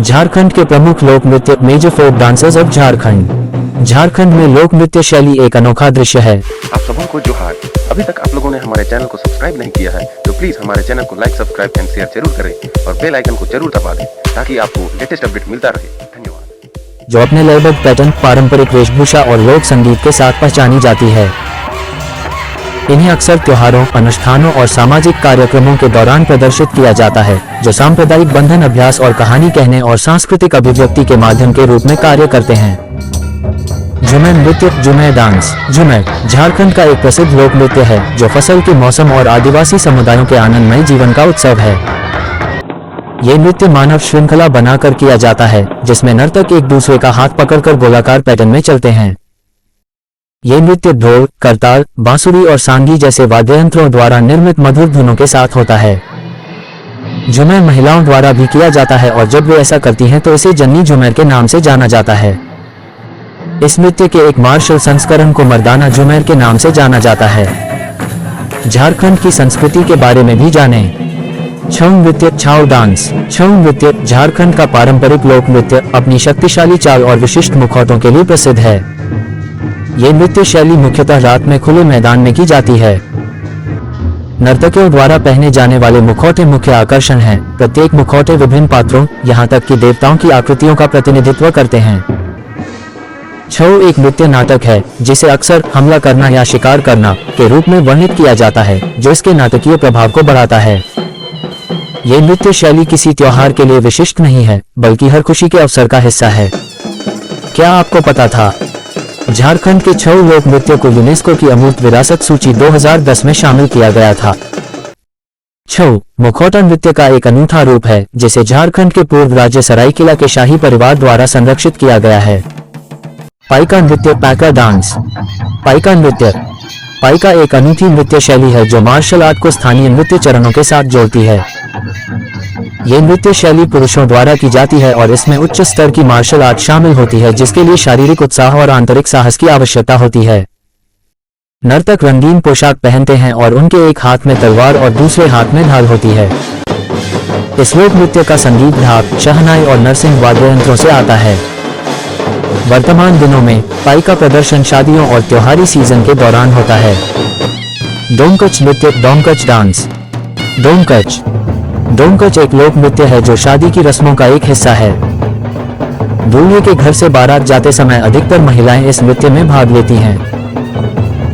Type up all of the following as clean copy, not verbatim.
झारखंड के प्रमुख लोक नृत्य major folk dancers of Jharkhand. Jharkhand में लोक नृत्य शैली एक अनोखा दृश्य है। आप सबों को जोहार। अभी तक आप लोगों ने हमारे चैनल को सब्सक्राइब नहीं किया है तो प्लीज हमारे चैनल को लाइक, सब्सक्राइब एंड शेयर जरूर करें और बेल आइकन को जरूर दबा दें ताकि आपको लेटेस्ट अपडेट मिलता रहे। धन्यवाद। जो अपने लयबद्ध पैटर्न, पारंपरिक वेशभूषा और लोक संगीत के साथ पहचानी जाती है। इन्हें अक्सर त्योहारों, अनुष्ठानों और सामाजिक कार्यक्रमों के दौरान प्रदर्शित किया जाता है, जो सांप्रदायिक बंधन, अभ्यास और कहानी कहने और सांस्कृतिक अभिव्यक्ति के माध्यम के रूप में कार्य करते हैं। झूमर नृत्य, झूमर डांस। झूमर झारखंड का एक प्रसिद्ध लोक नृत्य है जो फसल के मौसम और आदिवासी समुदायों के आनंदमय जीवन का उत्सव है। ये नृत्य मानव श्रृंखला बनाकर किया जाता है, जिसमें नर्तक एक दूसरे का हाथ पकड़कर गोलाकार पैटर्न में चलते हैं। ये नृत्य ढोल, करताल, बांसुरी और सांगी जैसे वाद्ययंत्रों द्वारा निर्मित मधुर धुनों के साथ होता है। झूमर महिलाओं द्वारा भी किया जाता है और जब वे ऐसा करती हैं तो इसे जन्नी झूमर के नाम से जाना जाता है। इस नृत्य के एक मार्शल संस्करण को मर्दाना झूमर के नाम से जाना जाता है। झारखंड की संस्कृति के बारे में भी जानें। छऊ नृत्य, छाऊ डांस। छऊ नृत्य झारखंड का पारंपरिक लोक नृत्य अपनी शक्तिशाली चाल और विशिष्ट मुखौटों के लिए प्रसिद्ध है। ये नृत्य शैली मुख्यतः रात में खुले मैदान में की जाती है। नर्तकियों द्वारा पहने जाने वाले मुखौटे मुख्य आकर्षण हैं। प्रत्येक मुखौटे विभिन्न पात्रों, यहाँ तक कि देवताओं की आकृतियों का प्रतिनिधित्व करते हैं। छऊ एक नृत्य नाटक है जिसे अक्सर हमला करना या शिकार करना के रूप में वर्णित किया जाता है, जो इसके नाटकीय प्रभाव को बढ़ाता है। ये नृत्य शैली किसी त्योहार के लिए विशिष्ट नहीं है, बल्कि हर खुशी के अवसर का हिस्सा है। क्या आपको पता था झारखंड के छऊ लोक नृत्य को यूनेस्को की अमूर्त विरासत सूची 2010 में शामिल किया गया था। छऊ मुखौटा नृत्य का एक अनूठा रूप है जिसे झारखंड के पूर्व राज्य सरायकेला के शाही परिवार द्वारा संरक्षित किया गया है। पाइका नृत्य, पैका डांस। पाइका नृत्य। पाइका एक अनूठी नृत्य शैली है जो मार्शल आर्ट को स्थानीय नृत्य चरणों के साथ जोड़ती है। ये नृत्य शैली पुरुषों द्वारा की जाती है और इसमें उच्च स्तर की मार्शल आर्ट शामिल होती है, जिसके लिए शारीरिक उत्साह और आंतरिक साहस की आवश्यकता होती है। नर्तक रंगीन पोशाक पहनते हैं और उनके एक हाथ में तलवार और दूसरे हाथ में ढाल होती है। इस लोक नृत्य का संगीत ढाक, शहनाई और नरसिंह वाद्ययंत्रों से आता है। वर्तमान दिनों में पाइका प्रदर्शन शादियों और त्योहारी सीजन के दौरान होता है। डोमकच नृत्य, डोमकच डांस। डोमकच। डोमकच एक लोक नृत्य है जो शादी की रस्मों का एक हिस्सा है। दूल्हे के घर से बारात जाते समय अधिकतर महिलाएं इस नृत्य में भाग लेती हैं।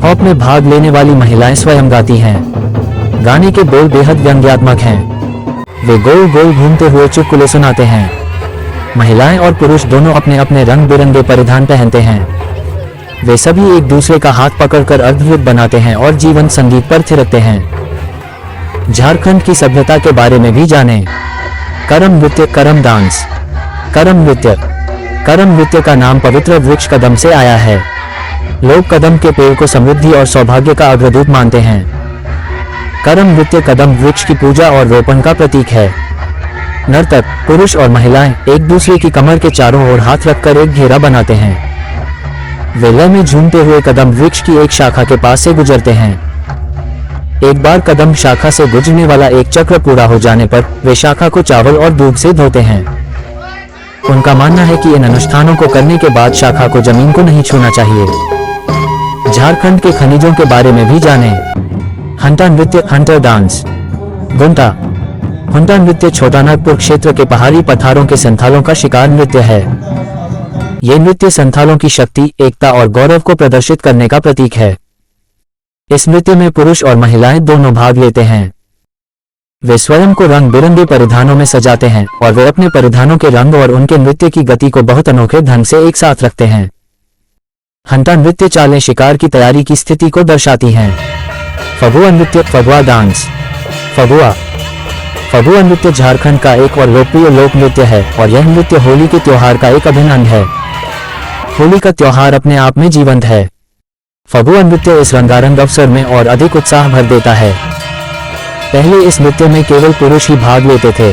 पॉप में भाग लेने वाली महिलाएं स्वयं गाती हैं। गाने के बोल बेहद व्यंग्यात्मक हैं। वे गोल गोल घूमते हुए चुटकुले सुनाते हैं। महिलाएं और पुरुष दोनों अपने अपने रंग बिरंगे परिधान पहनते हैं। वे सभी एक दूसरे का हाथ पकड़कर अर्धवृत्त बनाते हैं और जीवंत संगीत पर थिरकते हैं। झारखंड की सभ्यता के बारे में भी जानें। करम नृत्य, करम डांस। करम नृत्य। करम नृत्य का नाम पवित्र वृक्ष कदम से आया है। लोग कदम के पेड़ को समृद्धि और सौभाग्य का अग्रदूत मानते हैं। करम नृत्य कदम वृक्ष की पूजा और रोपण का प्रतीक है। नर्तक, पुरुष और महिलाएं एक दूसरे की कमर के चारों ओर हाथ रखकर एक घेरा बनाते हैं। वे लय में झूमते हुए कदम वृक्ष की एक शाखा के पास से गुजरते हैं। एक बार कदम शाखा से गुजरने वाला एक चक्र पूरा हो जाने पर वे शाखा को चावल और दूध से धोते हैं। उनका मानना है कि इन अनुष्ठानों को करने के बाद शाखा को जमीन को नहीं छूना चाहिए। झारखंड के खनिजों के बारे में भी जानें। हंटा नृत्य, हंटर डांस। गुंटा। हुंटा नृत्य छोटानागपुर क्षेत्र के पहाड़ी पठारों के संथालों का शिकार नृत्य है। ये नृत्य संथालों की शक्ति, एकता और गौरव को प्रदर्शित करने का प्रतीक है। इस नृत्य में पुरुष और महिलाएं दोनों भाग लेते हैं। वे स्वयं को रंग बिरंगे परिधानों में सजाते हैं और वे अपने परिधानों के रंग और उनके नृत्य की गति को बहुत अनोखे ढंग से एक साथ रखते हैं। हंटा नृत्य चालें शिकार की तैयारी की स्थिति को दर्शाती हैं। फगुआ नृत्य, फगुआ डांस। फगुआ। फगुआ नृत्य झारखंड का एक और लोकप्रिय लोक नृत्य है और यह नृत्य होली के त्योहार का एक अभिन्न अंग है। होली का त्योहार अपने आप में जीवंत है। फगुआ नृत्य इस रंगारंग अवसर में और अधिक उत्साह भर देता है। पहले इस नृत्य में केवल पुरुष ही भाग लेते थे।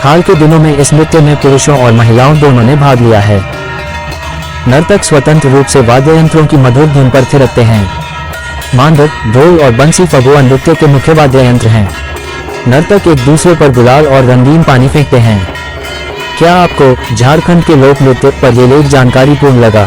हाल के दिनों में इस नृत्य में पुरुषों और महिलाओं दोनों ने भाग लिया है। नर्तक स्वतंत्र रूप से वाद्ययंत्रों की मधुर धुन पर थिरकते हैं। मांदक, ढोल और बंसी फगुआ नृत्य के मुख्य वाद्ययंत्र हैं। नर्तक एक दूसरे पर गुलाल और रंगीन पानी फेंकते हैं। क्या आपको झारखंड के लोक नृत्य पर ये लेख जानकारीपूर्ण लगा?